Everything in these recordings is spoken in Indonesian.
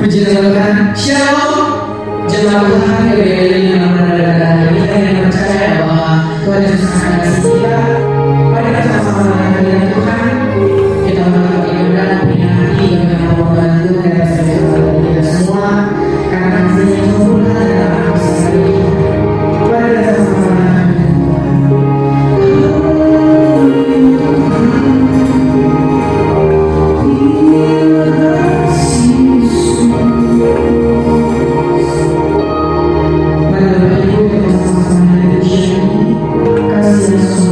Puji Tuhan, Shalom. Jemaat Tuhan yang berada di kita yang percaya bahwa Tuhan Yesus akan kasih kita. Mari kita sama-sama dengan Tuhan. Kita melakukan ibadah dan punya hati yang akan membantu dan bersama kita semua. Karena kasihnya sempurna dan kasih sayang. Mari kita sama-sama kasih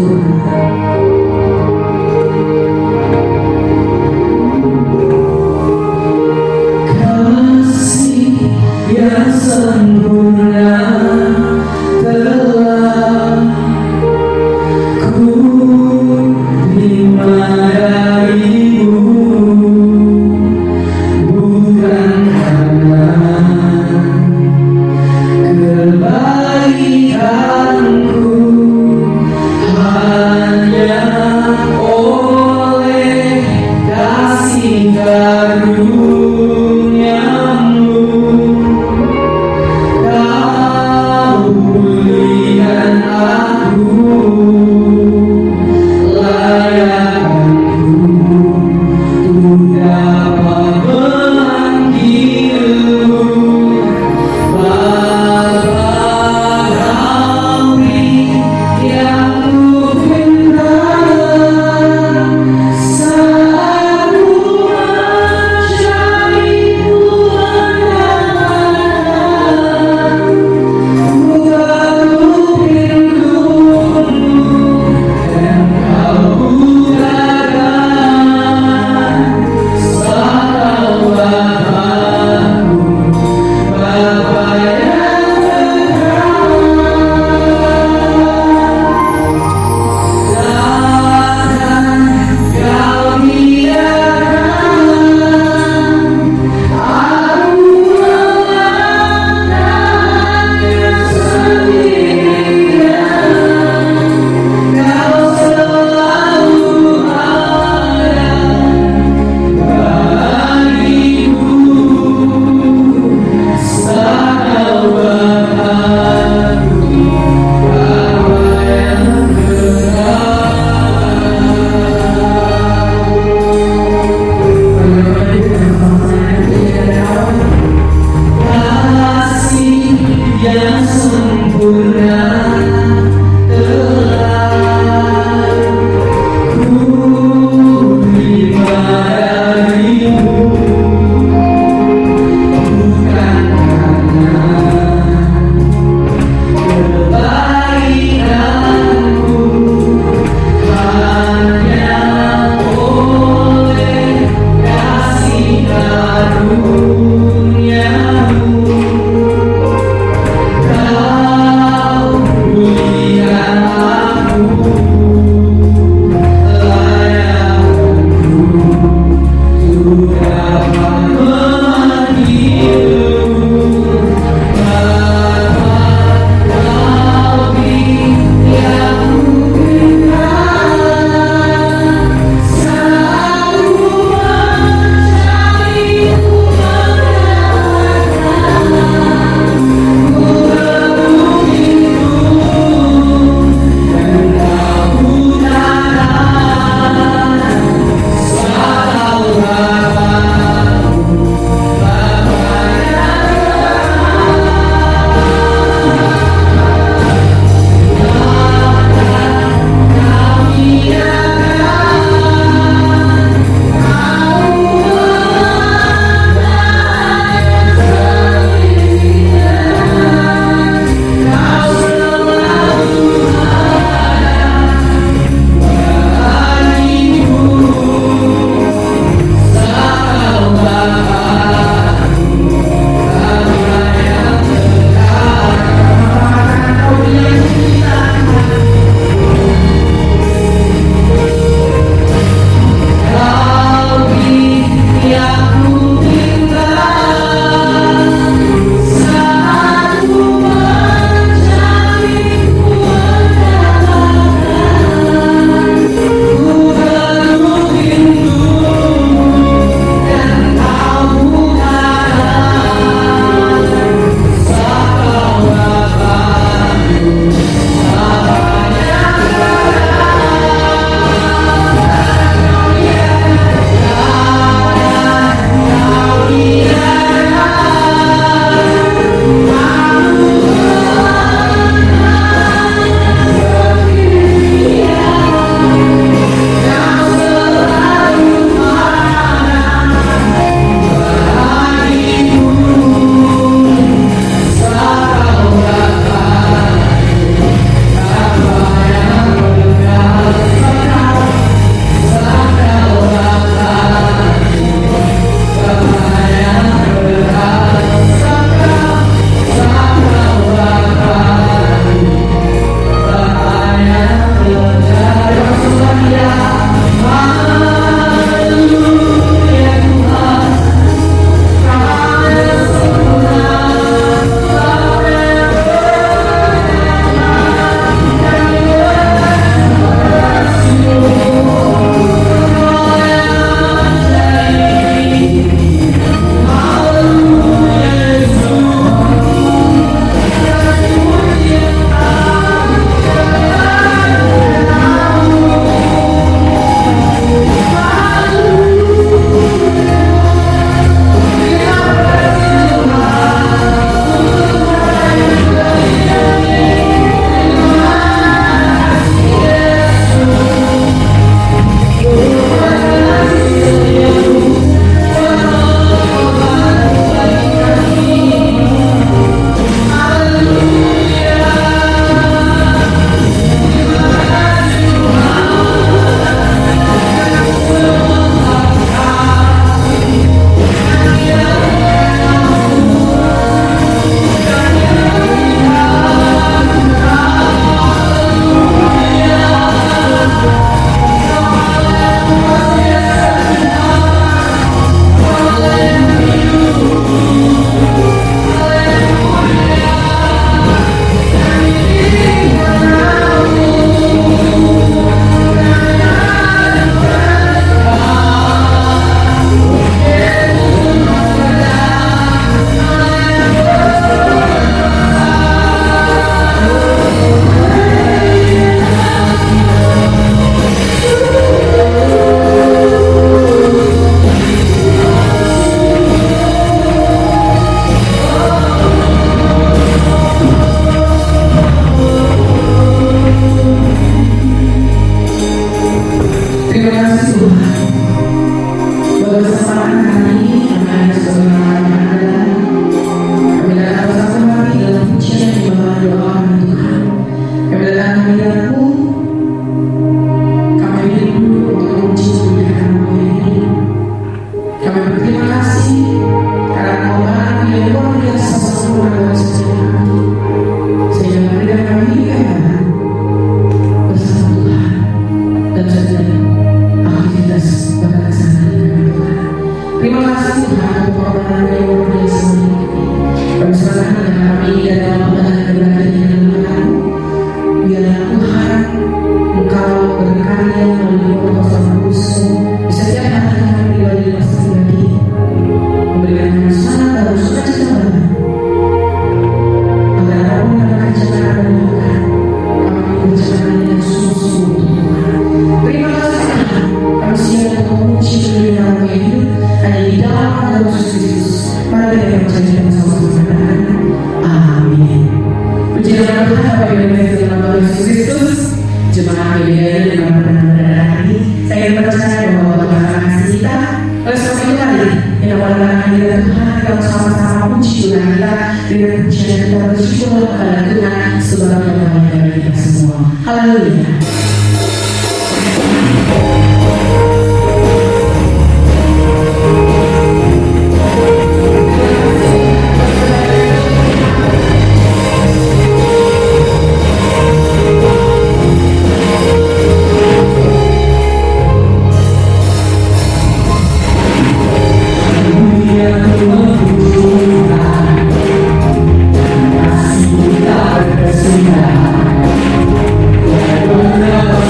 Terima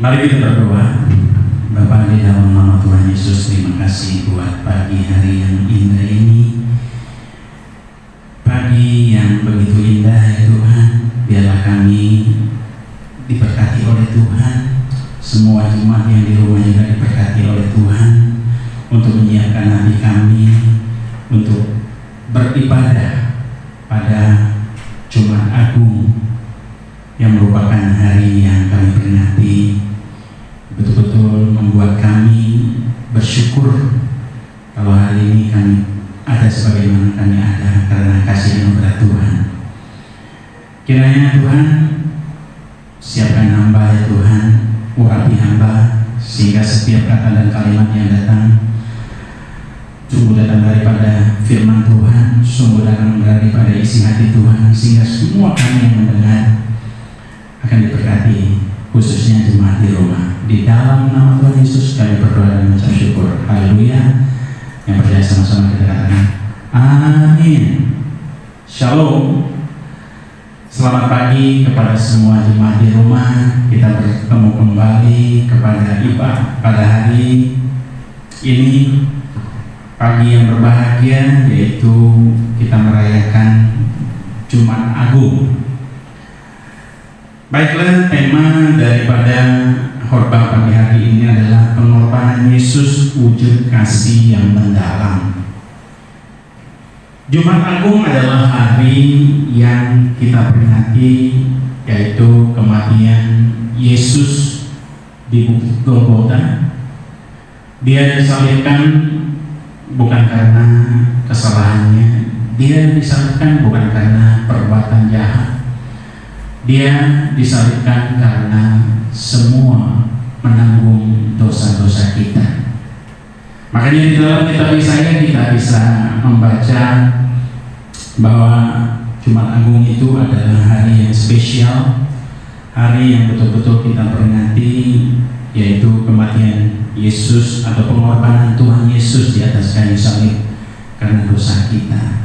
Mari kita berdoa. Bapa di dalam nama Tuhan Yesus, terima kasih buat pagi hari yang indah ini. Pagi yang begitu indah ya Tuhan. Biarlah kami diberkati oleh Tuhan. Semua jemaat yang di rumah juga diberkati oleh Tuhan untuk menyiapkan hati kami untuk beribadah pada Jumat Agung yang merupakan hari yang kami peringati. Betul-betul membuat kami bersyukur kalau hari ini kami ada sebagaimana kami ada karena kasih anugerah Tuhan. Kiranya Tuhan siapkan hamba ya Tuhan, urapi hamba sehingga setiap kata dan kalimat yang datang sungguh datang daripada firman Tuhan, sungguh datang daripada isi hati Tuhan, sehingga semua kami yang mendengar akan diberkati, khususnya jemaat di rumah. Di dalam nama Tuhan Yesus kami berdoa dan mengucap syukur. Haleluya. Yang percaya sama-sama kita katakan amin. Shalom. Selamat pagi kepada semua jemaat di rumah. Kita bertemu kembali kepada ibadah pada hari ini, pagi yang berbahagia, yaitu kita merayakan Jumat Agung. Baiklah, tema daripada khotbah pagi hari ini adalah pengorbanan Yesus, wujud kasih yang mendalam. Jumat Agung adalah hari yang kita peringati, yaitu kematian Yesus di Bukit Golgota. Dia disalibkan bukan karena kesalahannya, dia disalibkan bukan karena perbuatan jahat. Dia disalibkan karena semua menanggung dosa-dosa kita. Makanya di dalam kitab Yesaya kita bisa membaca bahwa Jumat Agung itu adalah hari yang spesial, hari yang betul-betul kita peringati, yaitu kematian Yesus atau pengorbanan Tuhan Yesus di atas kayu salib karena dosa kita.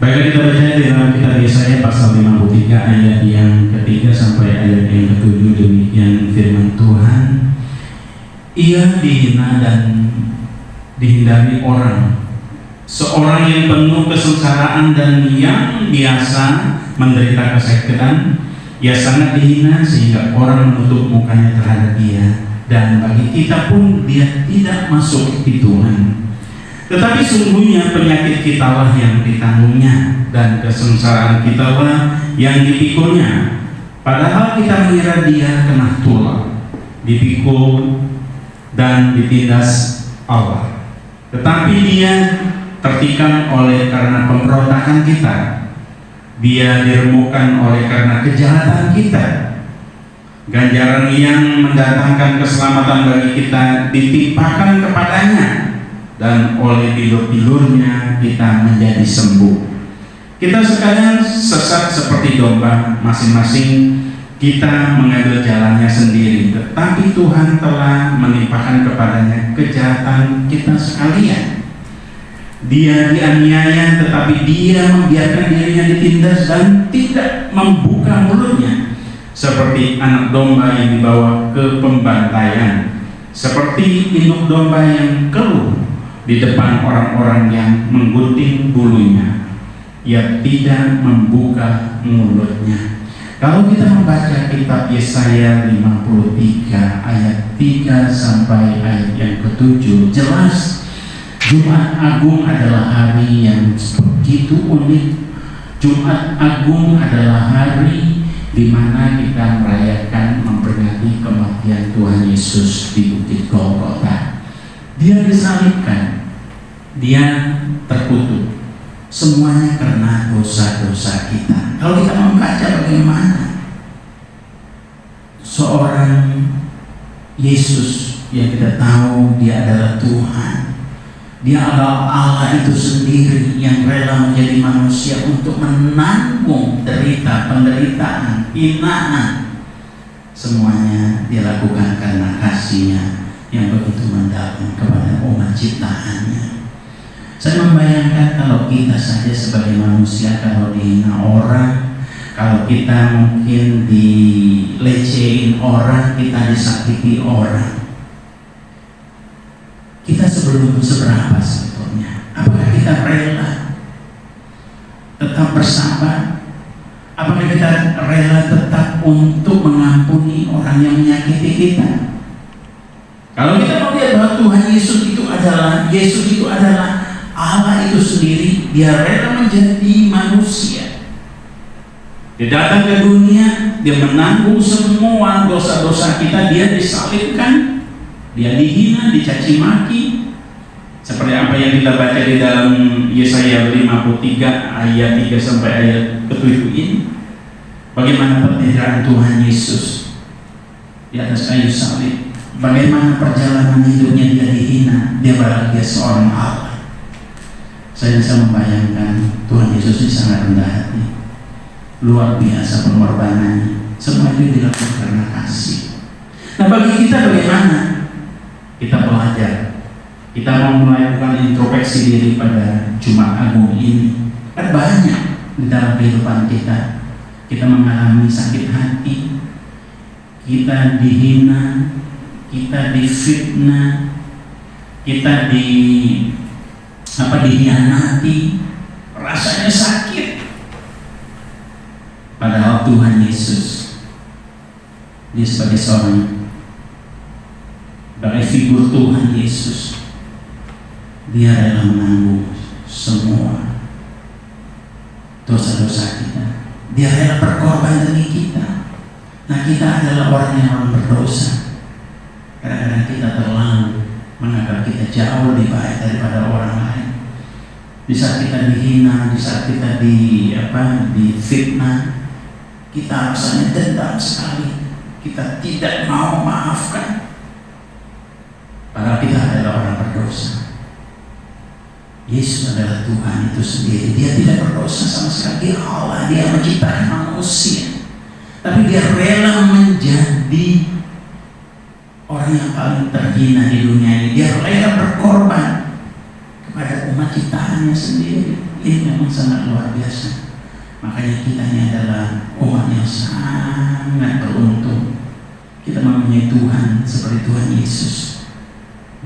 Baiklah, kita baca di dalam kitab Yesaya pasal 53 ayat yang ketiga sampai ayat yang ketujuh. Demikian firman Tuhan. Ia dihina dan dihindari orang, seorang yang penuh kesengsaraan dan yang biasa menderita kesakitan. Ia sangat dihina sehingga orang menutup mukanya terhadap dia, dan bagi kita pun dia tidak masuk hitungan. Tetapi sungguhnya penyakit kitalah yang ditanggungnya, dan kesengsaraan kitalah yang dipikulnya. Padahal kita mengira dia kena tulah, dipikul dan ditindas Allah. Tetapi dia tertikam oleh karena pemberontakan kita, dia diremukkan oleh karena kejahatan kita. Ganjaran yang mendatangkan keselamatan bagi kita ditimpakan kepadanya, dan oleh tidur-tidurnya kita menjadi sembuh. Kita sekalian sesat seperti domba, masing-masing kita mengambil jalannya sendiri, tetapi Tuhan telah menimpakan kepadanya kejahatan kita sekalian. Dia dianiaya, tetapi dia membiarkan dirinya ditindas dan tidak membuka mulutnya, seperti anak domba yang dibawa ke pembantaian, seperti induk domba yang keluh di depan orang-orang yang menggunting bulunya. Ia tidak membuka mulutnya. Kalau kita membaca kitab Yesaya 53 ayat 3 sampai ayat yang ke-7, jelas Jumat Agung adalah hari yang begitu unik. Jumat Agung adalah hari di mana kita merayakan, memperingati kematian Tuhan Yesus di Bukit Golgota. Dia disalibkan, dia terkutuk, semuanya karena dosa-dosa kita. Kalau kita membaca bagaimana seorang Yesus yang kita tahu dia adalah Tuhan, dia adalah Allah itu sendiri yang rela menjadi manusia untuk menanggung derita, penderitaan, hinaan. Semuanya dia lakukan karena kasih-Nya yang begitu mendalam kepada umat ciptaannya. Saya membayangkan kalau kita saja sebagai manusia, kalau dihina orang, Kalau kita mungkin dilecehin orang, kita disakiti orang, kita sebelum seberapa sebetulnya? Apakah kita rela tetap bersabar? Apakah kita rela tetap untuk mengampuni orang yang menyakiti kita? Kalau kita melihat bahwa Tuhan Yesus itu adalah Allah itu sendiri, Dia rela menjadi manusia. Dia datang ke dunia, Dia menanggung semua dosa-dosa kita, Dia disalibkan, Dia dihina, dicaci maki. Seperti apa yang kita baca di dalam Yesaya 53 ayat 3 sampai ayat ke-7 ini. Bagaimana penderitaan Tuhan Yesus di atas kayu salib. Bagaimana perjalanan hidupnya Dia dihina, Dia bahagia seorang Allah. Saya bisa membayangkan Tuhan Yesus ini sangat rendah hati, luar biasa pengorbanannya. Semua itu dilakukan karena kasih. Nah, bagi kita bagaimana? Kita belajar. Kita mau melakukan introspeksi diri pada Jumat Agung ini. Kan banyak di dalam kehidupan kita. Kita mengalami sakit hati, kita dihina, kita difitnah, kita dihianati, rasanya sakit. Padahal Tuhan Yesus, Dia sebagai seorang figur Tuhan Yesus, Dia rela menanggung semua dosa-dosa kita. Dia rela berkorban demi kita. Nah, kita adalah orang yang berdosa. Kadang-kadang kita terlalu menganggap kita jauh lebih baik daripada orang lain. Di saat kita dihina, di saat kita difitnah, kita rasanya dendam sekali. Kita tidak mau maafkan. Padahal kita adalah orang berdosa. Yesus adalah Tuhan itu sendiri. Dia tidak berdosa sama sekali. Dia Allah, Dia menciptakan manusia. Tapi Dia rela menjadi orang yang paling terhina di dunia ini. Dia rela berkorban kepada umat ciptaannya sendiri. Ini memang sangat luar biasa. Makanya kita ini adalah umat yang sangat beruntung. Kita mempunyai Tuhan seperti Tuhan Yesus.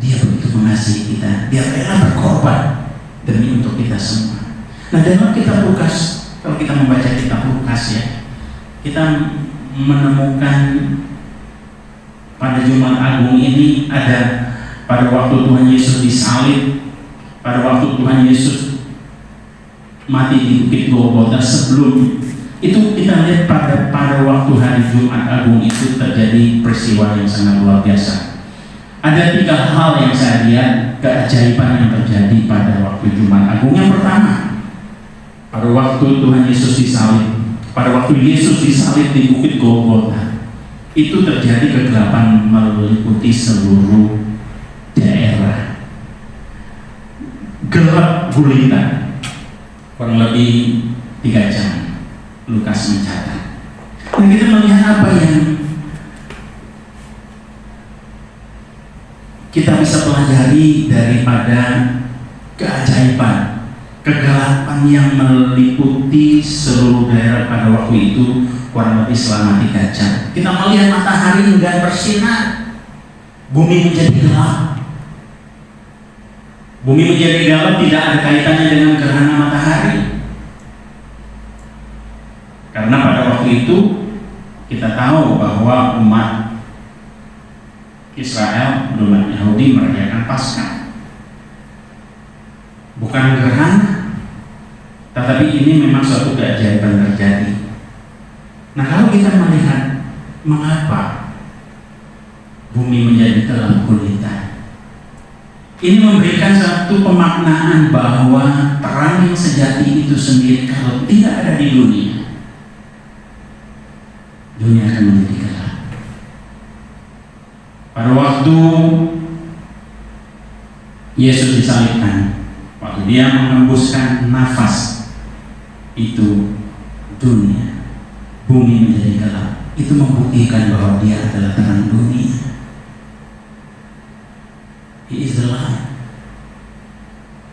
Dia begitu mengasihi kita. Dia rela berkorban demi untuk kita semua. Nah, dalam kitab Lukas, kalau kita membaca kitab Lukas ya, kita menemukan pada Jumat Agung ini ada pada waktu Tuhan Yesus disalib, pada waktu Tuhan Yesus mati di Bukit Golgota. Sebelum itu kita lihat pada waktu hari Jumat Agung itu terjadi peristiwa yang sangat luar biasa. Ada 3 hal yang saya lihat keajaiban yang terjadi pada waktu Jumat Agung. Yang pertama, pada waktu Tuhan Yesus disalib, pada waktu Yesus disalib di Bukit Golgota, itu terjadi kegelapan meliputi seluruh daerah. Gelap gulita, kurang lebih 3 jam. Lukas mencatat. Dan kita melihat apa yang kita bisa pelajari daripada keajaiban, kegelapan yang meliputi seluruh daerah pada waktu itu kurang lebih selama 3 jam. Kita melihat matahari enggan bersinar, bumi menjadi gelap. Bumi menjadi gelap tidak ada kaitannya dengan gerhana matahari. Karena pada waktu itu kita tahu bahwa umat Israel, umat Yahudi merayakan Paskah. Bukan gerhana, tetapi ini memang suatu keajaiban terjadi. Nah, kalau kita melihat mengapa bumi menjadi gelap gulita, ini memberikan satu pemaknaan bahwa terang yang sejati itu sendiri kalau tidak ada di dunia akan menjadi gelap. Pada waktu Yesus disalibkan, waktu Dia mengembuskan nafas, itu dunia, bumi menjadi gelap. Itu membuktikan bahwa Dia adalah terang dunia. He is the light.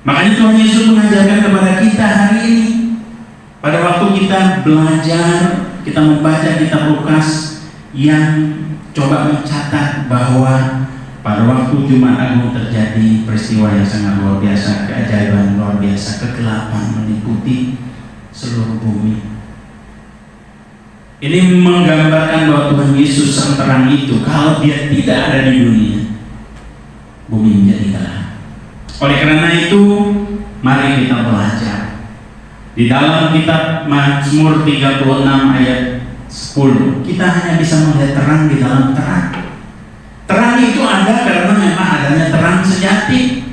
Makanya Tuhan Yesus mengajarkan kepada kita hari ini, Pada waktu kita belajar, kita membaca kitab Lukas yang coba mencatat bahwa pada waktu Jumat Agung terjadi peristiwa yang sangat luar biasa, keajaiban luar biasa, kegelapan meliputi seluruh bumi. Ini menggambarkan bahwa Tuhan Yesus sang terang itu, kalau dia tidak ada di dunia, bumi menjadi gelap. Oleh karena itu, mari kita belajar. Di dalam kitab Mazmur 36 ayat 10, kita hanya bisa melihat terang di dalam terang. Terang itu ada karena memang adanya terang sejati.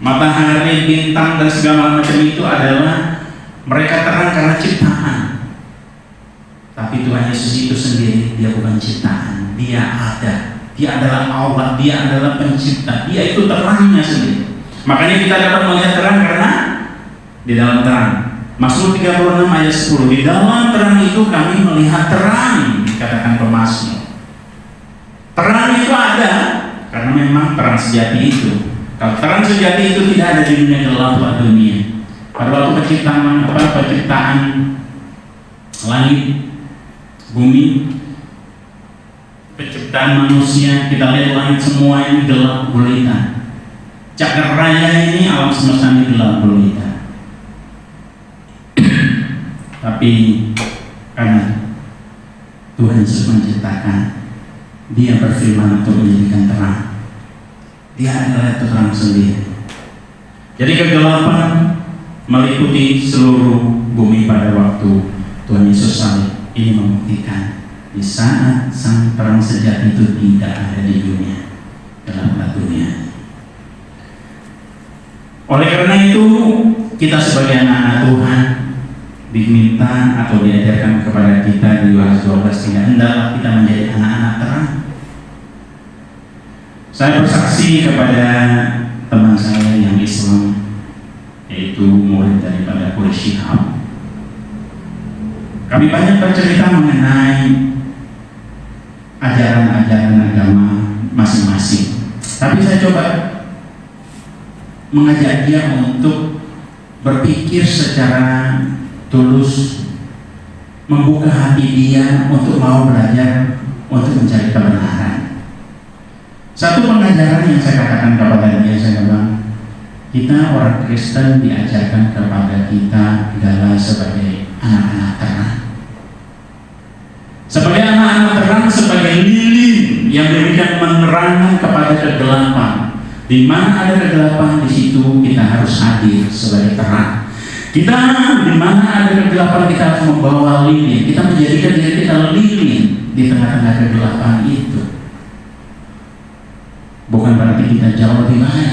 Matahari, bintang, dan segala macam itu adalah mereka terang karena ciptaan. Tapi Tuhan Yesus itu sendiri, dia bukan ciptaan, dia ada. Dia adalah Allah, dia adalah pencipta, dia itu terangnya sendiri. Makanya kita dapat melihat terang karena di dalam terang. Mazmur 36 ayat 10, di dalam terang itu kami melihat terang, dikatakan pemazmur. Terang itu ada karena memang terang sejati itu. Kalau terang sejati itu tidak ada di dunia gelap dunia. Pada waktu penciptaan langit, bumi, penciptaan manusia, kita lihat langit semua ini gelap gulita. Cagar raya ini, alam semesta ini gelap gulita. Tapi karena Tuhan Yesus menciptakan, dia berfirman untuk menjadikan terang. Dia adalah terang sendiri. Jadi kegelapan meliputi seluruh bumi pada waktu Tuhan Yesus salib. Ini membuktikan di saat sang terang sejati itu tidak ada di dunia, gelaplah dunia. Oleh karena itu, kita sebagai anak-anak Tuhan diminta atau diajarkan kepada kita di Yohanes 12, tidak hendaklah kita menjadi anak-anak terang. Saya bersaksi kepada teman saya yang Islam, yaitu murid daripada Quraish Shihab. Kami banyak bercerita mengenai ajaran-ajaran agama masing-masing. Tapi saya coba mengajak dia untuk berpikir secara tulus, membuka hati dia untuk mau belajar, untuk mencari kebenaran. Satu pengajaran yang saya katakan kepada dia, saya bilang, kita orang Kristen diajarkan kepada kita adalah sebagai anak-anak terang. Sebagai anak-anak terang, sebagai lilin yang memberikan penerangan kepada kegelapan. Di mana ada kegelapan, di situ kita harus hadir sebagai terang. Kita di mana ada kegelapan, kita harus membawa lilin. Kita menjadikan diri kita lilin di tengah-tengah kegelapan itu. Bukan berarti kita jauh lebih baik.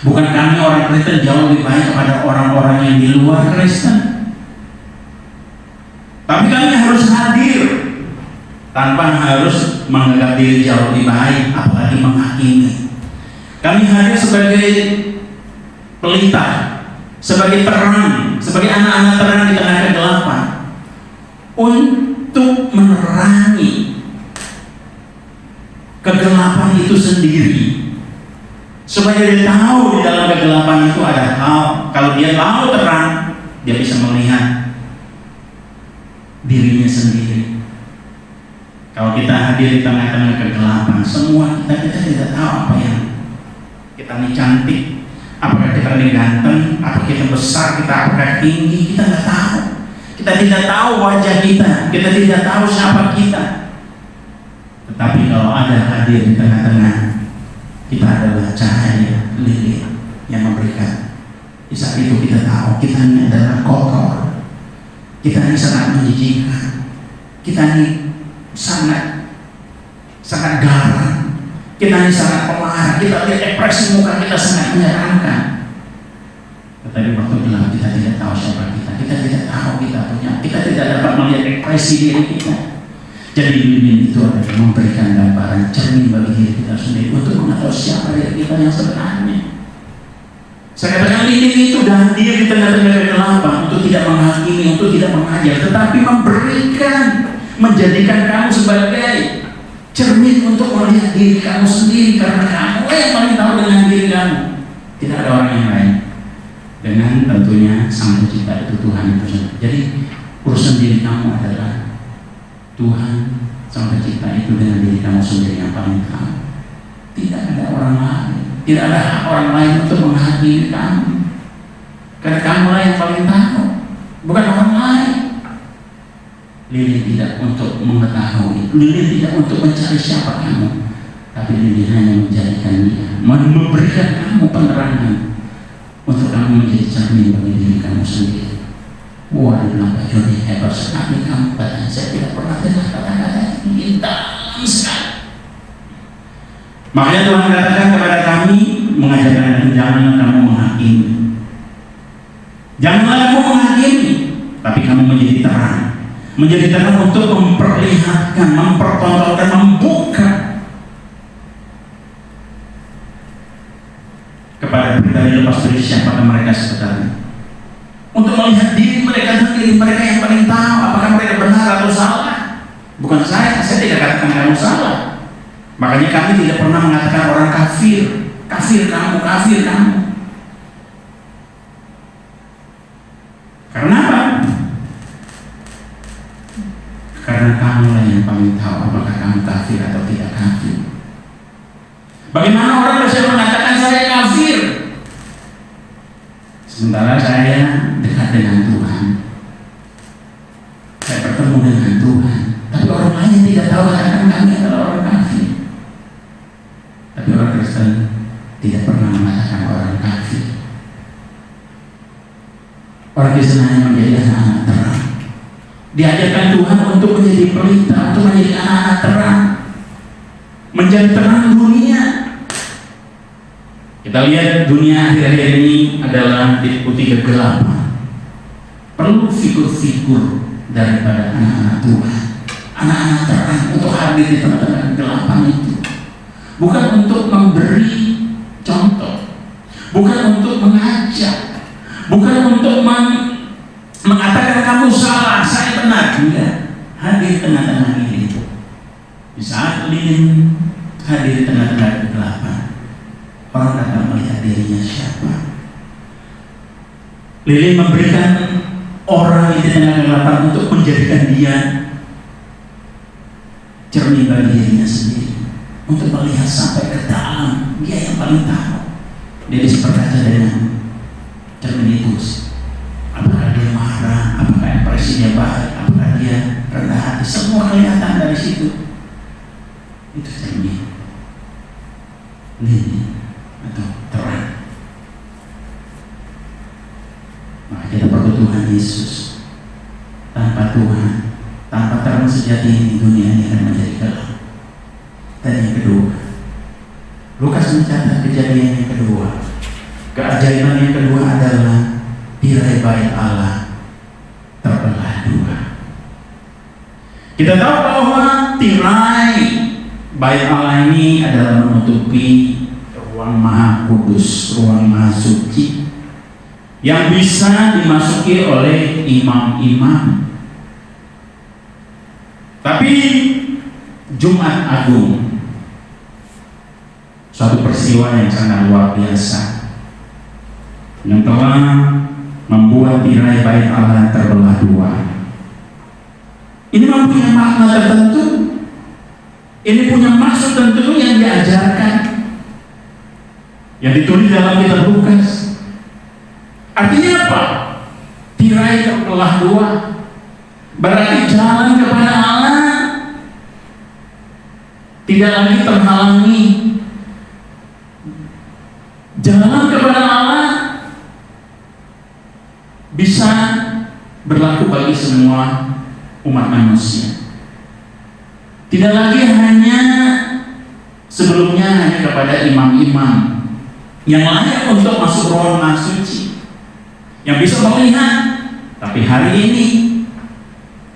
Bukan kami orang Kristen jauh lebih baik kepada orang-orang yang di luar Kristen. Tapi kami harus hadir tanpa harus menganggap diri jauh lebih baik, apalagi menghakimi. Kami hadir sebagai pelita, sebagai terang, sebagai anak-anak terang di tengah kegelapan, untuk menerangi kegelapan itu sendiri, supaya dia tahu di dalam kegelapan itu ada hal. Kalau dia tahu terang, dia bisa melihat dirinya sendiri. Kalau kita hadir di tengah-tengah kegelapan, semua kita tidak tahu apa yang kita ini cantik, apakah kita ini ganteng, apakah kita besar, kita apakah tinggi, kita nggak tahu. Kita tidak tahu wajah kita tidak tahu siapa kita. Tetapi kalau ada hadir di tengah-tengah, kita adalah cahaya lilin yang memberikan. Di saat itu kita tahu kita ini adalah kotor, kita ini sangat menjijikkan, kita ini sangat garang, kita ini sangat pemarah, kita lihat ekspresi muka kita sangat menyeramkan. Tetapi waktu gelap kita tidak tahu siapa kita tidak tahu kita tidak dapat melihat ekspresi diri kita. Jadi lilin itu adalah memberikan gambaran cermin bagi diri kita sendiri untuk mengetahui siapa diri kita yang sebenarnya. Saya katakan lilin itu hadir di tengah-tengah kegelapan untuk tidak menghakimi, untuk tidak mengajar, tetapi memberikan, menjadikan kamu sebagai cermin untuk melihat diri kamu sendiri, karena kamu yang paling tahu dengan diri kamu. Tidak ada orang yang lain. dengan tentunya Sang Pencipta itu Tuhan itu sendiri. Jadi urusan diri kamu adalah Tuhan Sang Pencipta itu dengan diri kamu sendiri yang paling tahu. Tidak ada orang lain, tidak ada hak orang lain untuk menghakimi kamu. Karena kamulah yang paling tahu, bukan orang lain. Lilin tidak untuk mengetahui, Lilin tidak untuk mencari siapa kamu, tapi Lilin hanya menjadikan dia, memberikan kamu penerangan untuk kamu menjadi cermin bagi diri kamu sendiri. Wah, dibilang Pak Joni, hebat sekali kamu. Katanya, saya tidak pernah dengar kata-kata itu dalam sekali. Makanya Tuhan katakan kepada kami, mengajarkan jangan kamu menghakimi. Janganlah kamu menghakimi, tapi kamu menjadi terang. Menjadi terang untuk memperlihatkan, mempertontonkan, membuka kepada pribadi lepas dari siapa mereka sebenarnya. Untuk melihat diri mereka sendiri, mereka yang paling tahu apakah mereka benar atau salah. Bukan saya tidak katakan kamu salah. Makanya kami tidak pernah mengatakan orang kafir, kafir kamu, kafir kamu. Karena apa? Karena kamulah yang paling tahu apakah kamu kafir atau tidak kafir. Bagaimana orang bisa mengatakan saya kafir, sementara saya dekat dengan Tuhan, saya bertemu dengan Tuhan, tapi orang lain tidak tahu katakan kami adalah orang kafir. Tapi orang Kristen tidak pernah mengatakan orang kafir. Orang Kristen hanya menjadi anak-anak terang. Diajarkan Tuhan untuk menjadi pelita, untuk menjadi anak-anak terang, menjadi terang dunia. Kita lihat dunia akhir-akhir ini adalah diliputi kegelapan. Perlu figur-figur daripada anak-anak Tuhan, anak-anak terang untuk hadir di tengah-tengah kegelapan itu. Bukan untuk memberi contoh, bukan untuk mengajak, bukan untuk mengatakan kamu salah, saya benar. Tidak, hadir tengah-tengah ini. Di saat Lilin hadir di tengah-tengah kegelapan, orang akan melihat dirinya siapa. Lilin memberikan orang di tengah kegelapan untuk menjadikan dia cermin bagi dirinya sendiri, untuk melihat sampai ke dalam. Dia yang paling tahu. Dia bisa berkaca dengan cermin itu. Apakah dia marah, apakah ekspresinya baik, apakah dia rendah hati, semua kelihatan dari situ. Itu cermin Lilin atau terang. Maka kita perlu Tuhan Yesus. Tanpa Tuhan, tanpa terang sejati ini, dunia ini akan menjadi gelap. Dan yang kedua, Lukas mencatat kejadian yang kedua. Keajaiban yang kedua adalah tirai bait Allah terbelah dua. Kita tahu bahwa tirai bait Allah ini adalah menutupi ruang Maha Kudus, ruang Maha Suci yang bisa dimasuki oleh imam-imam. Tapi Jumat Agung, suatu peristiwa yang sangat luar biasa yang telah membuat tirai bait Allah terbelah dua. Ini mempunyai makna tertentu, ini punya maksud tertentu yang diajarkan, yang ditulis dalam kitab Lukas. Artinya apa? Tirai terbelah dua, berarti jalan kepada Allah tidak lagi terhalangi. Jalan kepada Allah bisa berlaku bagi semua umat manusia. Tidak lagi hanya sebelumnya hanya kepada imam-imam yang layak untuk masuk ruang Maha Suci, yang bisa melihat. Tapi hari ini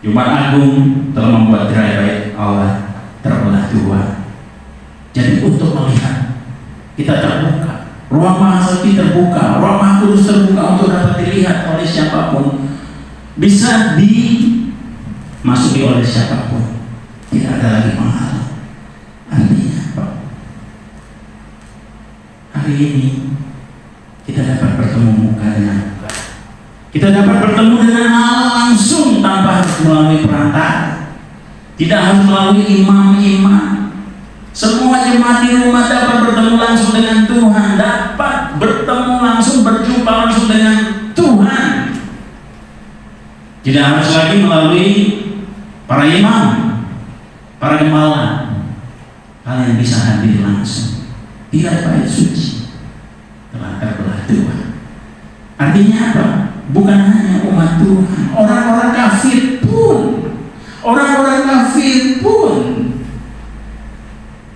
Jumat Agung telah membuat tirai bait Allah terbelah dua. Jadi untuk melihat, kita terbuka, ruang Maha Suci terbuka, ruang Maha Kudus terbuka untuk dapat dilihat oleh siapapun, bisa dimasuki oleh siapapun, tidak ada lagi penghalang. Artinya apa? Hari ini kita dapat bertemu bertemu muka dengan muka. Kita dapat bertemu dengan Allah langsung tanpa harus melalui perantara. Tidak harus melalui imam-imam. Semua jemaat di rumah dapat bertemu langsung dengan Tuhan, dapat bertemu langsung, berjumpa langsung dengan Tuhan. Tidak harus lagi melalui para imam, para gembala. Kalian bisa hadir langsung. Tidak bait suci telah terbelah Tuhan. Artinya apa? Bukan hanya umat Tuhan, orang-orang kafir pun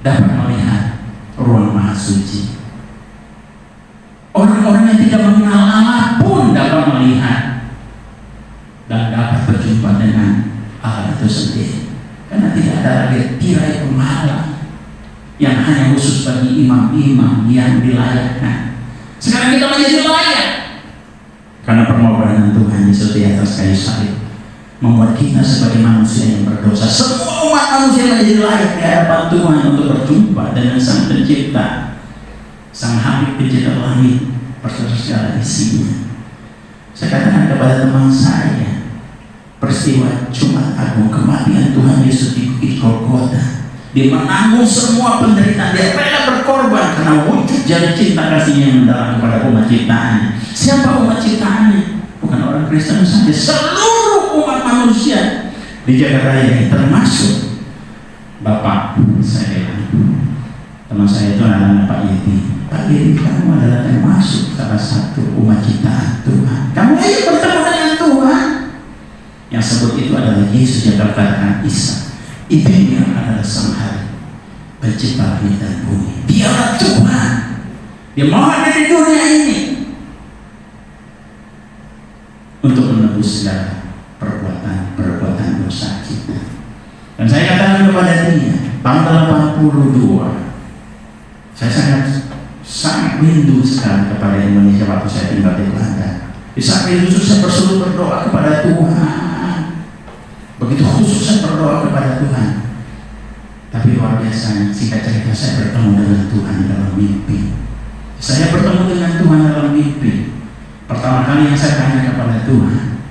dapat melihat ruang maha suci. Orang-orang yang tidak mengenal Allah pun dapat melihat dan dapat berjumpa dengan Allah itu sendiri. Karena tidak ada lagi tirai penghalang yang hanya khusus bagi imam-imam yang dilayakkan. Sekarang kita menjadi layak karena pengorbanan Tuhan Yesus di atas kayu salib membuat kita sebagai manusia yang berdosa. Semua umat manusia menjadi layak di hadapan Tuhan untuk berjumpa dengan Sang Pencipta, Sang Habib Pencipta langit beserta segala isinya. Saya katakan kepada teman saya, peristiwa Jumat Agung, kematian Tuhan Yesus di Bukit Golgota, Dia menanggung semua penderitaan, Dia rela berkorban karena wujud jari cinta kasihnya yang mendalam kepada umat ciptaannya. Siapa umat ciptaannya? Bukan orang Kristen saja, seluruh umat manusia di jagat raya ini, termasuk Bapak saya. Teman saya itu adalah Pak Yedi. Pak Yedi, kamu adalah termasuk salah satu umat ciptaan Tuhan. Kamu ayo bertemu dengan Tuhan. Yang sebut itu adalah Yesus yang berkatakan Isa. Ibnunya adalah Sang Hari Pencipta langit dan bumi. Dialah Tuhan. Dia mau hadir di dunia ini untuk menebus segala perbuatan dosa kita. Dan saya katakan kepada dia, tanggal 82, saya sangat rindu sekali kepada Indonesia waktu saya tinggal di Belanda. Di saat itu saya berseru berdoa kepada Tuhan. Begitu khusus saya berdoa kepada Tuhan. Tapi luar biasa, singkat cerita, saya bertemu dengan Tuhan dalam mimpi. Saya bertemu dengan Tuhan dalam mimpi. Pertama kali yang saya tanya kepada Tuhan,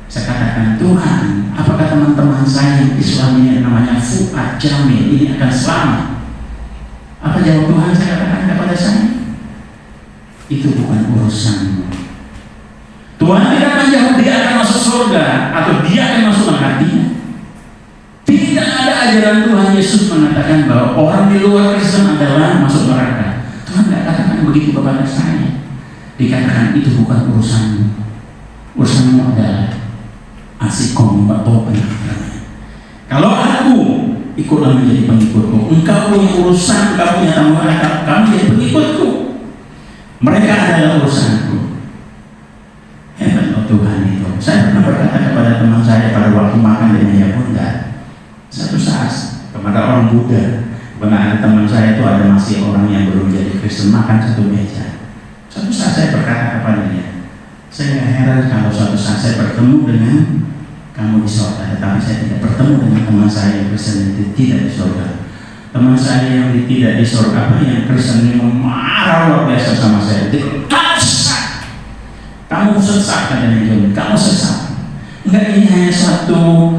saya katakan, Tuhan, apakah teman-teman saya yang Islam ini namanya Fuad Jamil ini akan selamat? Apa jawab Tuhan? Saya katakan kepada saya, itu bukan urusanmu. Tuhan tidak menjawab dia akan masuk surga atau dia akan masuk neraka. Tidak ada ajaran Tuhan Yesus mengatakan bahwa orang di luar Kristen adalah masuk neraka. Tuhan tidak katakan begitu kepada saya. Dikatakan itu bukan urusanmu. Urusanmu adalah asikom batopan. Kalau aku ikutlah menjadi pengikutku, engkau punya urusan, engkau punya tanggungan, kamu jadi pengikutku. Mereka adalah urusanku. Hebat loh Tuhan itu. Saya pernah berkata kepada teman saya pada waktu makan di meja bunda, satu saat kepada orang Buddha, benar teman saya itu ada masih orang yang belum jadi Kristen, makan satu meja. Suatu saat saya berkata kepadanya, saya nggak heran kalau suatu saat saya bertemu dengan kamu di surga, tetapi saya tidak bertemu dengan teman saya yang Kristen yang tidak di surga. Teman saya yang tidak di surga, yang Kristen yang marah luar biasa sama saya. Kamu sesat, katanya John. Kamu sesat. Enggak, ini hanya satu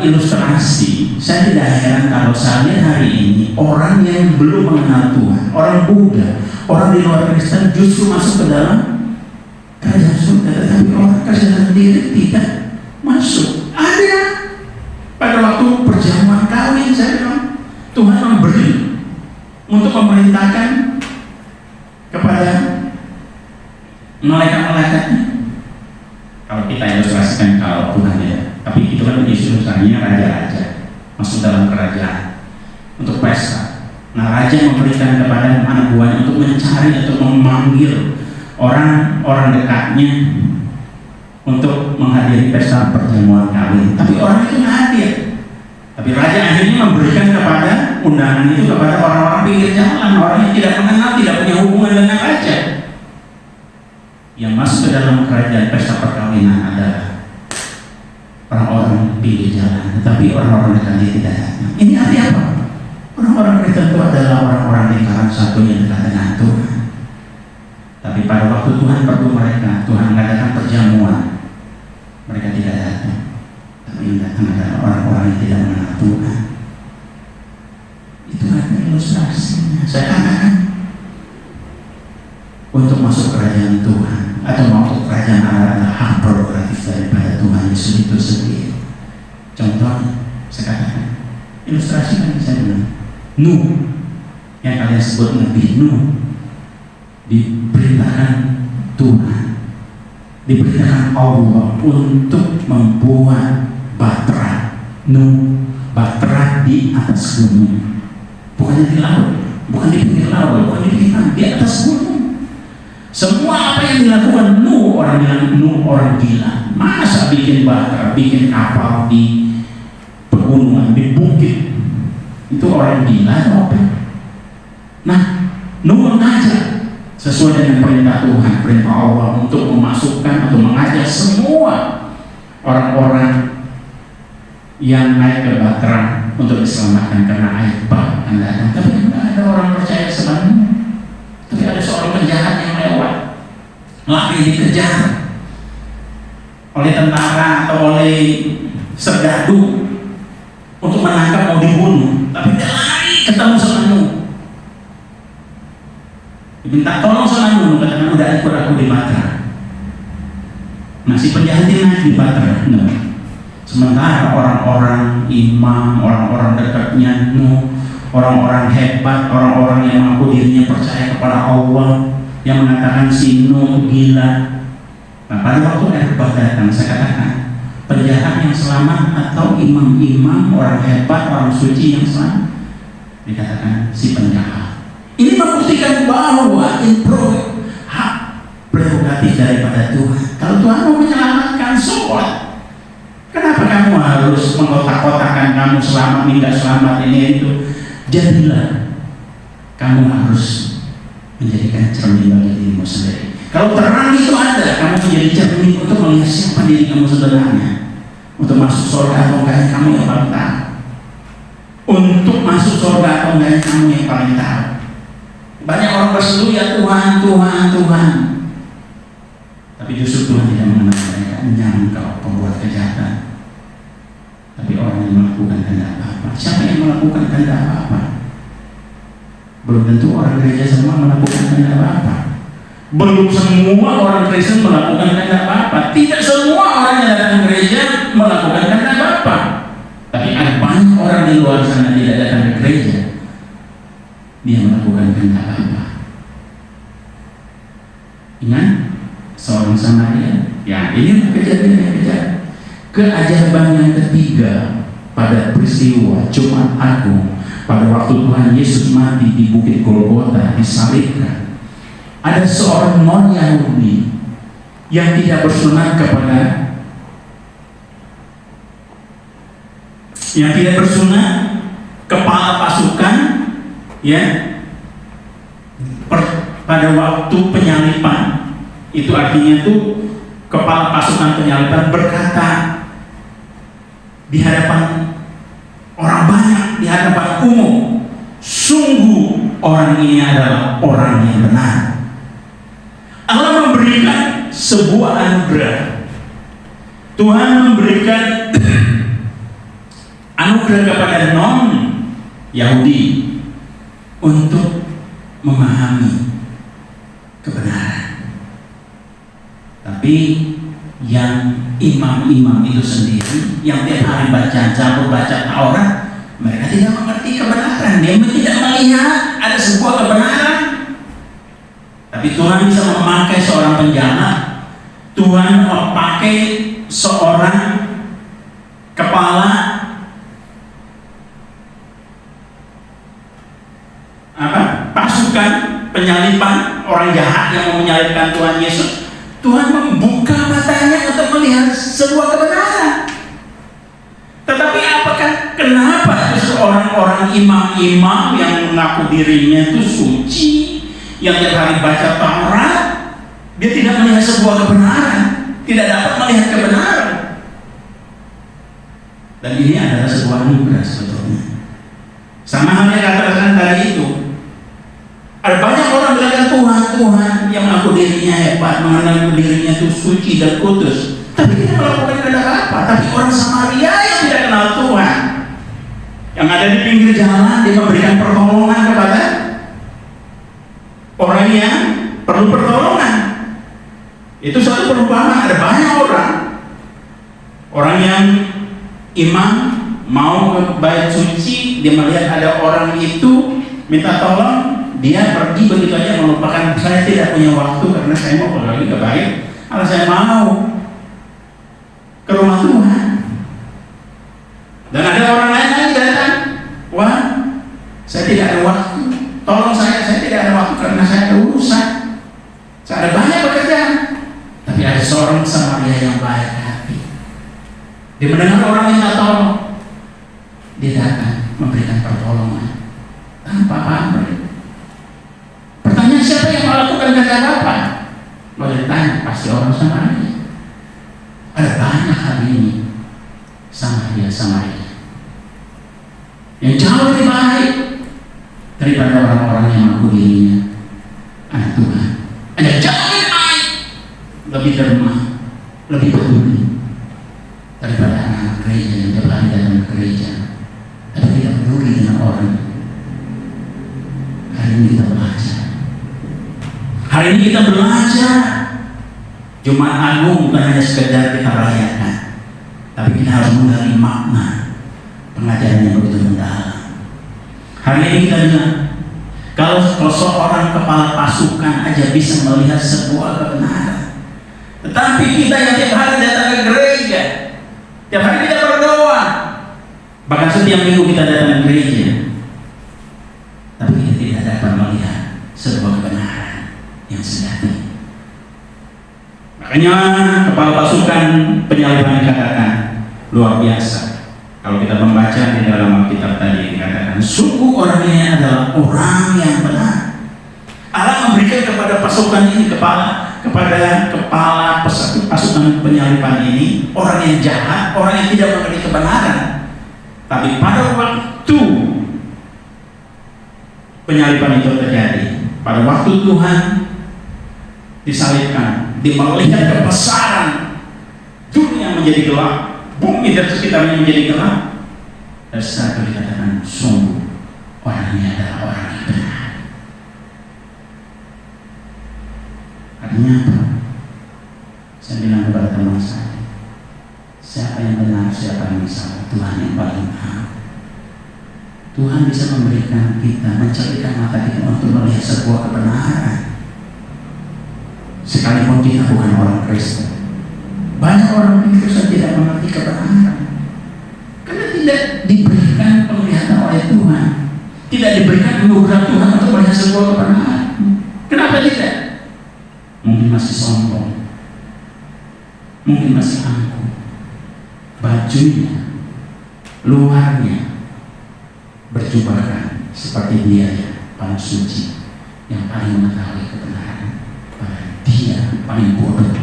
ilustrasi. Saya tidak heran kalau saya lihat hari ini orang yang belum mengenal Tuhan, orang Buddha, orang di luar Kristen justru masuk ke dalam kerajaan surga, tetapi orang Kristen sendiri tidak masuk. Ada pada waktu perjamuan kawin, saya bilang Tuhan memberi untuk memerintahkan kepada malaikat-malaikatnya. Kalau kita ilustrasikan kalau Tuhan ya, tapi itu kan ilustrasinya raja-raja masuk dalam kerajaan untuk pesta. Nah, raja memberikan kepada anak buahnya untuk mencari atau memanggil orang-orang dekatnya untuk menghadiri pesta perjamuan kawin. Tapi orang itu nggak hadir. Tapi raja akhirnya memberikan kepada undangan itu kepada orang-orang pinggir jalan, orang yang tidak mengenal, tidak punya hubungan dengan raja. Yang masuk ke dalam kerajaan pesta perkawinan adalah orang-orang pinggir jalan, tetapi orang-orang dekat tidak datang. Ini arti apa? Orang-orang Kristen itu adalah orang-orang lingkaran satu yang dekat dengan Tuhan. Tapi pada waktu Tuhan perlu mereka, Tuhan mengadakan perjamuan, mereka tidak datang. Tapi yang datang adalah orang-orang yang tidak mengenal Tuhan. Itu adalah ilustrasinya. Saya katakan, untuk masuk kerajaan Tuhan atau masuk kerajaan Allah adalah hak prerogatif daripada Tuhan Yesus itu sendiri. Contohnya, saya katakan, ilustrasi yang saya bilang, Nuh, yang kalian sebut Nabi Nuh, diperintahkan Tuhan, diperintahkan Allah untuk membuat batra Nuh, batra di atas gunung, bukan di laut, bukan di pinggir laut, bukan di pinggir, di atas gunung. Semua apa yang dilakukan Nuh, orang bilang Nuh orang gila. Masa bikin batra, bikin kapal di pegunungan, di bukit, itu orang gila atau apa? Nah, Nuh mengajak sesuai dengan perintah Tuhan, perintah Allah untuk memasukkan atau mengajak semua orang-orang yang naik ke batra untuk diselamatkan karena air bah akan datang. Tapi tidak ada orang percaya sama Nuh. Tapi ada seorang penjahat yang lewat, lari dikejar oleh tentara atau oleh serdadu untuk menangkap, mau dibunuh. Tapi dia lari ketemu sama Nuh, diminta tolong sama Nuh, katakan udah ikut aku di batra. Nah, si penjahat ini naik di batra Nuh. Sementara orang-orang imam, orang-orang dekatnya Nuh, orang-orang hebat, orang-orang yang mengaku dirinya percaya kepada Allah, yang mengatakan si Nuh gila. Nah, pada waktu air bah datang, saya katakan penjahat yang selamat atau imam-imam, orang hebat, orang suci yang selamat? Dikatakan si penjahat. Ini membuktikan bahwa hak prerogatif daripada Tuhan. Kalau Tuhan mau menyelamatkan, soal kenapa kamu harus mengkotak-kotakan kamu selamat, tidak selamat, ini itu? Jadilah kamu harus menjadikan cermin bagi dirimu sendiri. Kalau terang itu ada, kamu menjadi cermin untuk melihat siapa diri kamu sebenarnya. Untuk masuk surga atau enggak, kamu yang paling tahu. Untuk masuk surga atau enggak, kamu yang paling tahu. Banyak orang berseru, ya Tuhan, Tuhan, Tuhan. Tapi justru Tuhan tidak mengenal mereka, menyangkal pembuat kejahatan. Tapi orang yang melakukan kehendak apa? Siapa yang melakukan kehendak apa? Belum tentu orang gereja semua melakukan kehendak apa. Belum semua orang Kristen melakukan kehendak apa. Tidak semua orang yang datang ke gereja melakukan kehendak apa. Tapi ada banyak orang di luar sana tidak datang ke gereja, dia melakukan kehendak apa. Ingat seorang Samaria. Ya, ini kejadian yang kejadian. Keajaiban yang ketiga pada peristiwa Jumat Agung, pada waktu Tuhan Yesus mati di Bukit Golgota, disalibkan, ada seorang non-Yahudi yang tidak bersunat kepala pasukan, ya, pada waktu penyaliban. Itu artinya tuh kepala pasukan penyaliban berkata di hadapan orang banyak, di hadapan umum, sungguh orang ini adalah orang yang benar. Allah memberikan sebuah anugerah. Tuhan memberikan anugerah kepada non-Yahudi untuk memahami kebenaran. Tapi yang imam-imam itu sendiri, yang tiap hari baca Zabur, baca Taurat, mereka tidak mengerti kebenaran. Dia tidak melihat ada sebuah kebenaran. Tapi Tuhan bisa memakai seorang penjahat, Tuhan memakai seorang kepala pasukan penyaliban, orang jahat yang mau menyalibkan Tuhan Yesus. Tuhan membuka matanya untuk melihat sebuah kebenaran. Tetapi kenapa orang-orang imam-imam yang mengaku dirinya itu suci, yang tiap hari baca Taurat, dia tidak melihat sebuah kebenaran, tidak dapat melihat kebenaran? Dan ini adalah sebuah anugerah sebetulnya. Sama halnya katakan tadi itu, ada banyak orang orang bilang Tuhan yang mengaku dirinya hebat, mengenal dirinya itu suci dan kudus, tapi tidak melakukan apa-apa. Tapi orang Samaria yang tidak kenal Tuhan, yang ada di pinggir jalan, dia memberikan pertolongan kepada orang yang perlu pertolongan. Itu satu perumpamaan. Ada banyak orang yang imam mau ke bait suci, dia melihat ada orang itu minta tolong, dia pergi begitu aja, melupakan, saya tidak punya waktu karena saya mau lagi ke bait, kalau saya mau ke rumah Tuhan. Dan ada orang lain lagi datang, wah, saya tidak ada waktu, tolong saya tidak ada waktu karena saya ada urusan, saya ada banyak pekerjaan. Tapi ada seorang Samaria yang baik hati, dia mendengar orang minta tolong, dia datang memberikan pertolongan tanpa pamrih. Pertanyaan, siapa yang melakukan kata apa? Boleh tanya, pasti orang Samaria. Ada banyak hari ini Samaria yang jauh lebih baik daripada orang-orang yang mengaku dirinya anak Tuhan. Ada jauh lebih baik, lebih derma, lebih peduli daripada anak gereja yang terlari dalam gereja tapi tidak peduli dengan orang. Hari ini kita belajar. Hari ini kita belajar. Jumat Agung bukan hanya sekedar kita rayakan, tapi kita harus menggali makna pengajaran yang begitu mendalam. Hari ini kita bilang, kalau seorang kepala pasukan aja bisa melihat sebuah kebenaran, tetapi kita yang tiap hari datang ke gereja, tiap hari kita berdoa, bahkan setiap minggu kita datang ke gereja, tapi kita tidak dapat melihat sebuah kebenaran yang sejati. Makanya kepala pasukan penyaliban dikatakan luar biasa. Kalau kita membaca di dalam Alkitab tadi dikatakan, sungguh orang ini adalah orang yang benar. Allah memberikan kepada pasukan ini, kepada kepala pasukan penyaliban ini, orang yang jahat, orang yang tidak mengerti kebenaran. Tapi pada waktu penyaliban itu terjadi, pada waktu Tuhan disalibkan, dia melihat kebesaran dunia menjadi gelap, bumi dan sekitarnya menjadi gelap. Dan setelah itu dikatakan, sungguh orang ini adalah orang yang benar. Artinya apa? Saya bilang kepada teman saya, siapa yang benar, siapa yang salah, Tuhan yang paling tahu. Tuhan bisa memberikan kita, menceritakan mata kita untuk melihat sebuah kebenaran. Sekalipun kita bukan orang Kristen, banyak orang Kristen tidak mengerti kebenaran karena tidak diberikan penglihatan oleh Tuhan, tidak diberikan anugerah Tuhan untuk melihat sebuah kebenaran. Kenapa tidak? Mungkin masih sombong, mungkin masih angkuh, bajunya, luarnya berjubahkan seperti dia yang paling suci, yang paling mengetahui kebenaran. Dia paling bodoh.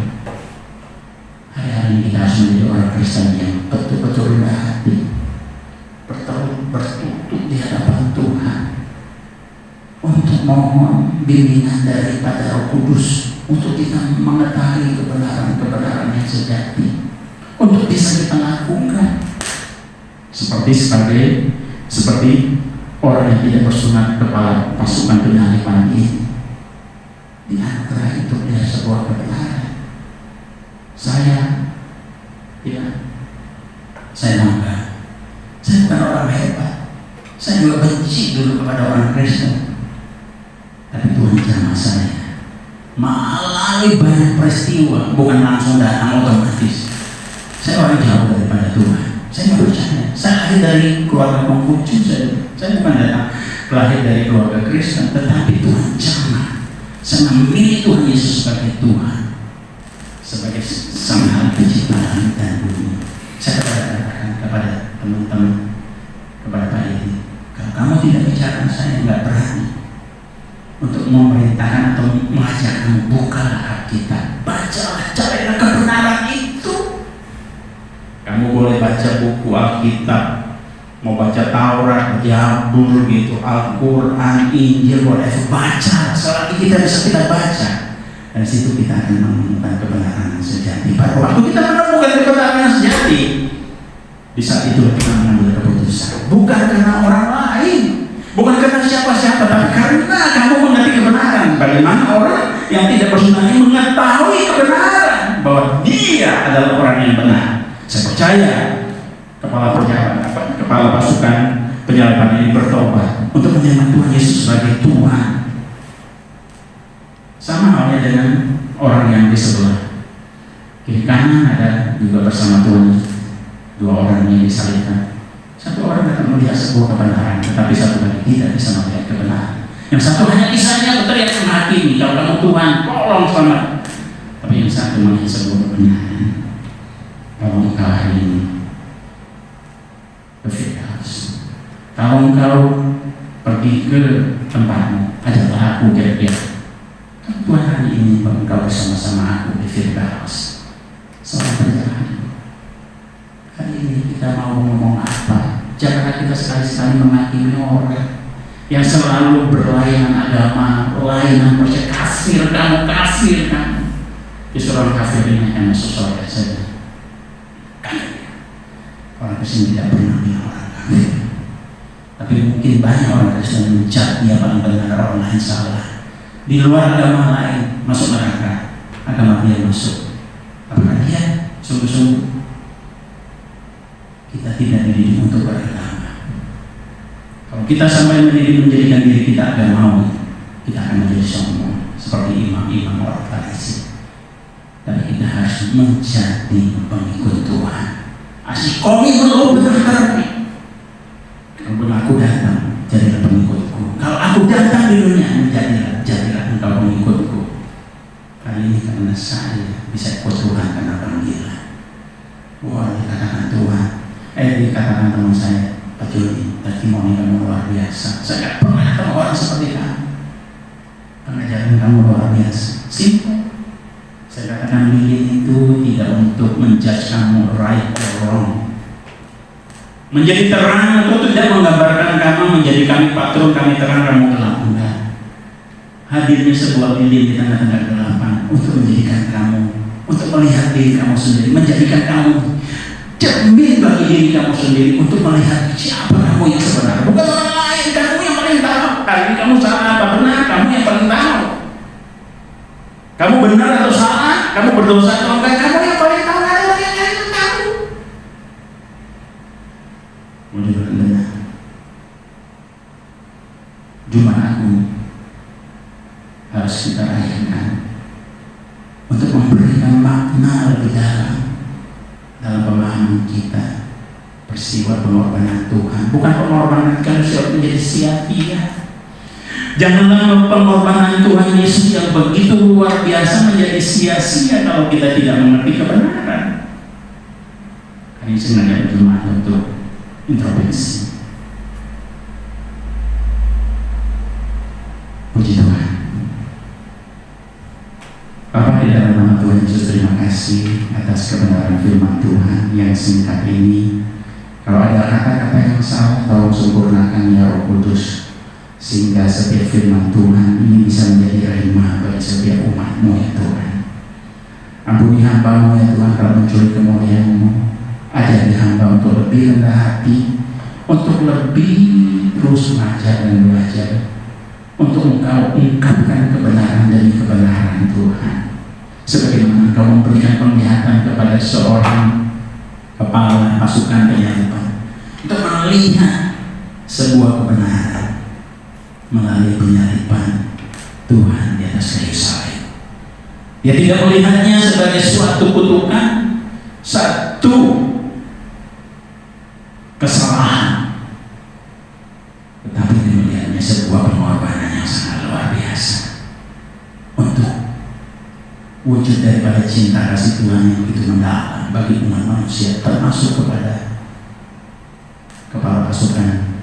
Hari-hari ini kita harus menjadi orang Kristen yang betul-betul rendah hati, bertutup di hadapan Tuhan untuk mohon bimbingan daripada Roh Kudus, untuk kita mengetahui kebenaran-kebenaran yang sejati, untuk bisa kita lakukan seperti orang yang tidak bersunat kepala pasukan penyaliban ini. Di antara itu dia sebuah kebenaran. Saya bangga. Saya bukan orang hebat. Saya juga benci dulu kepada orang Kristen. Tapi Tuhan jamah saya melalui banyak peristiwa, bukan langsung datang otomatis. Saya orang jauh daripada Tuhan. Saya nggak percaya. Saya lahir dari keluarga Konghucu. Saya bukan datang lahir dari keluarga Kristen, tetapi Tuhan jamah. Saya memilih Tuhan Yesus sebagai Tuhan, sebagai Sang Pencipta langit dan bumi. Saya katakan kepada teman-teman, kepada Pak Edi, kalau kamu tidak bicara, saya nggak berani untuk memerintahkan atau mengajar kamu. Bukalah Alkitab, bacalah, carilah kebenaran itu. Kamu boleh baca buku Alkitab Mau baca Taurat, Zabur gitu, Al-Quran, Injil, whatever, baca. Selagi kita bisa kita baca, dari situ kita akan menemukan kebenaran yang sejati. Pada waktu kita menemukan kebenaran yang sejati, di saat itu kita mengambil keputusan. Bukan karena orang lain, bukan karena siapa-siapa, tapi karena kamu mengerti kebenaran. Bagaimana orang yang tidak bersunat mengetahui kebenaran bahwa dia adalah orang yang benar. Saya percaya kepala pasukan penyaliban ini bertobat untuk menerima Tuhan Yesus sebagai Tuhan. Sama halnya dengan orang yang di sebelah kiri kanan ada juga bersama Tuhan, dua orang yang disalibkan. Satu orang datang melihat sebuah kebenaran, tetapi satu lagi tidak bisa melihat kebenaran. Yang satu hanya kisahnya berteriak menghakimi, kalau kamu Tuhan, tolong selamat. Tapi yang satu melihat sebuah kebenaran. Kalau engkau hari ini berfirdaus, kalau engkau pergi ke tempatmu, adalah aku kira-kira. Tuhan hari ini engkau bersama-sama aku di Firdaus. Seorang perjalanan. Hari ini kita mau ngomong apa? Janganlah kita sekali-sekali menghakimi orang yang selalu berlainan agama, berlainan percaya, kafir kamu. Justru orang kafir ini hanya masuk surga saja. Orang Kristen tidak pernah bilang orang kafir. Tapi mungkin banyak orang Kristen mencat dia paling benar, orang lain salah. Di luar agama lain masuk neraka, agama dia masuk. Apakah dia sungguh-sungguh? Kita tidak dididik untuk beragama. Kalau kita sampai menjadikan diri kita agamawi, kita akan menjadi sombong seperti imam-imam orang Farisi. Tapi kita harus menjadi pengikut Tuhan. Asik kami belum benar. Kalau aku datang, jadilah pengikutku. Kalau aku datang di dunia, jadilah engkau pengikutku. Kali ini karena saya bisa ikut Tuhan karena panggilan. Wah, dikatakan Tuhan. Dikatakan teman saya, Pak Joni, testimoni kamu luar biasa. Saya tidak pernah ketemu orang seperti kamu. Pengajaran kamu luar biasa. Simple. Saya katakan ini itu tidak untuk menjudge kamu right or wrong. Menjadi terang itu tidak menggambarkan kamu menjadi kami patron, kami terang, kamu gelap. Enggak. Hadirnya sebuah lilin di tengah-tengah kegelapan untuk menjadikan kamu, untuk melihat diri kamu sendiri, menjadikan kamu cermin bagi diri kamu sendiri untuk melihat siapa kamu yang sebenarnya. Bukan orang lain, kamu yang paling tahu. Hari ini kamu salah apa benar, kamu yang paling tahu. Kamu benar atau salah, kamu berdosa atau enggak, kamu yang paling tahu. Ada orang yang lain yang tahu. Mudah benar. Jumat Agung harus kita rayakan untuk memberikan makna lebih dalam pemahaman kita peristiwa pengorbanan Tuhan. Bukan pengorbanan manusia menjadi sia-sia. Janganlah pengorbanan Tuhan Yesus yang begitu luar biasa menjadi sia-sia kalau kita tidak mengerti kebenaran. Ini sengaja berjemaah untuk introspeksi. Puji Tuhan. Bapa di dalam nama Tuhan Yesus, terima kasih atas kebenaran firman Tuhan yang singkat ini. Kalau ada kata-kata yang salah, tolong sempurnakan ya Roh Kudus, sehingga setiap firman Tuhan ini bisa menjadi rhema bagi setiap umat-Mu ya Tuhan. Ampuni hamba-Mu ya Tuhan kalau mencuri kemuliaan-Mu. Ajari hamba untuk lebih rendah hati, untuk lebih terus belajar dan belajar, untuk Engkau ungkapkan kebenaran demi kebenaran Tuhan. Sebagaimana Engkau memberikan penglihatan kepada seorang kepala pasukan penyaliban untuk melihat sebuah kebenaran melalui penyaliban Tuhan di atas kayu salib. Dia tidak melihatnya sebagai suatu kutukan, satu kesalahan, tetapi dia melihatnya sebuah pengorbanan yang sangat luar biasa untuk wujud daripada cinta kasih Tuhan yang begitu mendalam bagi umat manusia, termasuk kepada kepala pasukan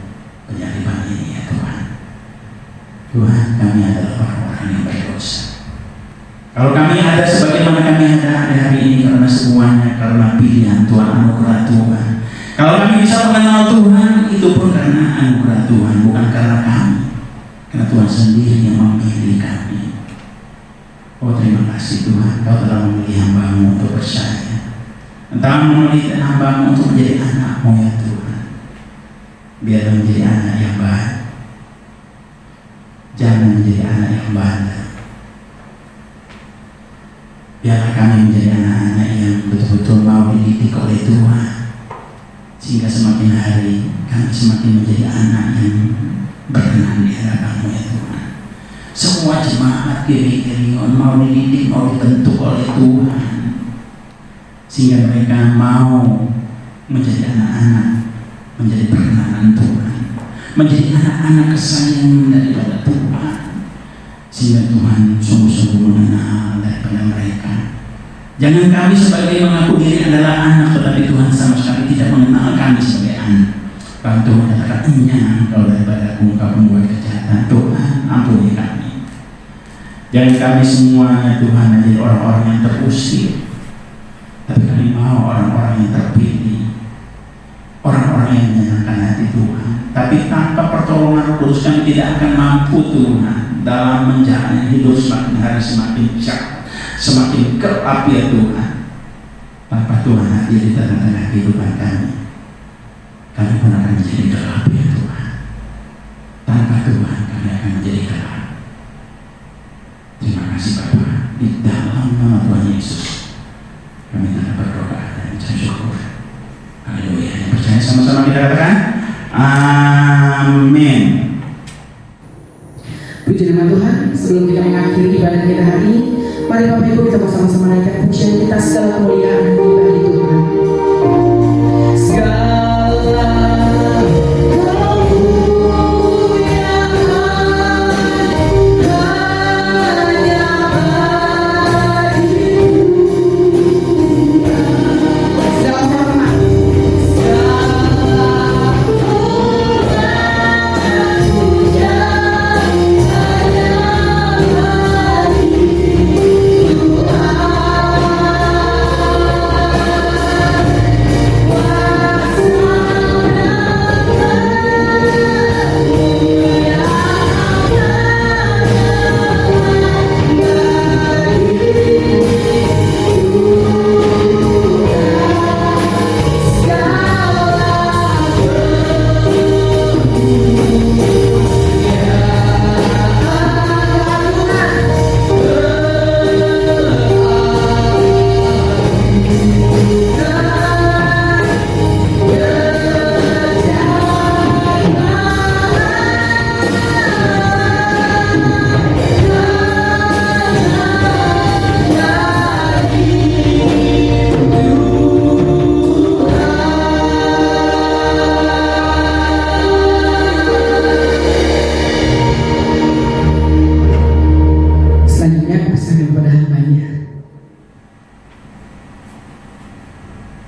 penyaliban ini ya Tuhan. Tuhan, kami adalah orang-orang yang berdosa. Kalau kami ada sebagaimana kami ada hari ini karena semuanya, karena pilihan Tuhan, anugerah Tuhan. Kalau kami bisa mengenal Tuhan, anugerah Tuhan, bukan karena kami, karena Tuhan sendiri yang memilih kami. Oh terima kasih Tuhan, Kau telah memilih hamba-Mu untuk percaya. Engkau memilih hamba-Mu untuk menjadi anak-Mu ya Tuhan. Biarlah menjadi anak yang baik, jangan menjadi anak yang bandel. Biarlah kami menjadi anak-anak yang betul-betul mau dididik oleh Tuhan, sehingga semakin hari kami semakin menjadi anak yang berkenan di hadapan-Mu ya Tuhan. Semua jemaat Keringon mau dididik, mau dibentuk oleh Tuhan, sehingga mereka mau menjadi anak-anak, menjadi perkenanan Tuhan, menjadi anak-anak kesayangan daripada Tuhan, sehingga Tuhan sungguh-sungguh mengenal daripada mereka. Jangan kami sebagai mengaku diri adalah anak, tetapi Tuhan sama sekali tidak mengenal kami sebagai anak. Bahkan Tuhan katakan, engkau daripada aku, engkau pembuat kejahatan. Tuhan ampuni kami. Jangan kami semuanya Tuhan menjadi orang-orang yang terusir, tapi kami mau orang-orang yang terpilih, orang-orang yang menyenangkan hati Tuhan. Tapi tanpa pertolongan Roh Kudus kami tidak akan mampu Tuhan dalam menjalani hidup semakin hari semakin jauh, semakin gelap ya Tuhan. Tanpa Tuhan hadir di tengah-tengah kehidupan kami pun akan menjadi gelap ya Tuhan. Tanpa Tuhan kami akan menjadi gelap. Terima kasih Bapa, di dalam nama Tuhan Yesus kami telah berdoa dan ucap syukur. Haleluya. Yang percaya sama-sama kita katakan amin. Puji nama Tuhan. Sebelum kita mengakhiri ibadah kita hari ini, mari Bapak Ibu kita bersama-sama naikkan pujian kita, segala kemuliaan bagi Tuhan. Segala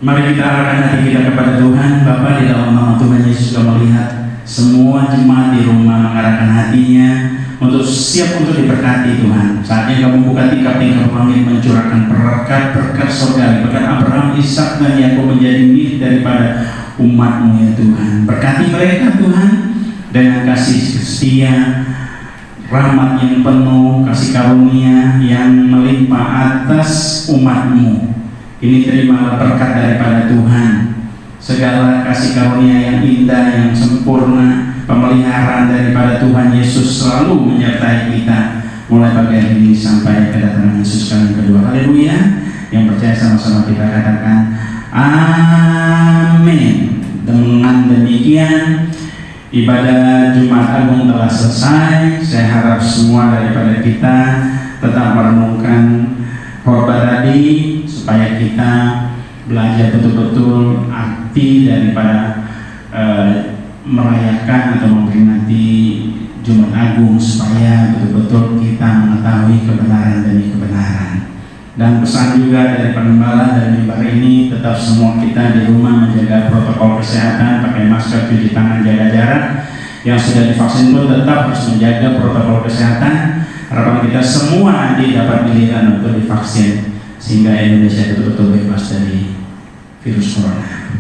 Mari kita arahkan hati kita kepada Tuhan. Bapa, di dalam nama Tuhan Yesus sudah melihat semua jemaat di rumah mengarahkan hatinya untuk siap untuk diberkati Tuhan. Saatnya Kamu buka tingkap-tingkap langit, mencurahkan berkat surgawi, berkat Abraham, Ishak dan Yakub menjadi milik daripada umat-Mu ya Tuhan. Berkati mereka Tuhan dengan kasih setia, rahmat yang penuh, kasih karunia yang melimpah atas umat-Mu. Ini terimalah berkat daripada Tuhan, segala kasih karunia yang indah, yang sempurna, pemeliharaan daripada Tuhan Yesus selalu menyertai kita mulai pagi hari ini sampai kedatangan Yesus kali kedua. Haleluya. Yang percaya sama-sama kita katakan amin. Dengan demikian ibadah Jumat Agung telah selesai. Saya harap semua daripada kita tetap merenungkan khotbah tadi, supaya kita belajar betul-betul arti daripada merayakan atau memperingati Jumat Agung, supaya betul-betul kita mengetahui kebenaran demi kebenaran. Dan pesan juga dari penggembala dan mimbar ini, tetap semua kita di rumah menjaga protokol kesehatan, pakai masker, cuci tangan, jaga jarak. Yang sudah divaksin pun tetap harus menjaga protokol kesehatan. Harapan kita semua nanti dapat giliran untuk divaksin, sehingga Indonesia betul-betul bebas dari virus corona.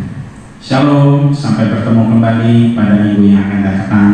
Shalom, sampai bertemu kembali pada minggu yang akan datang.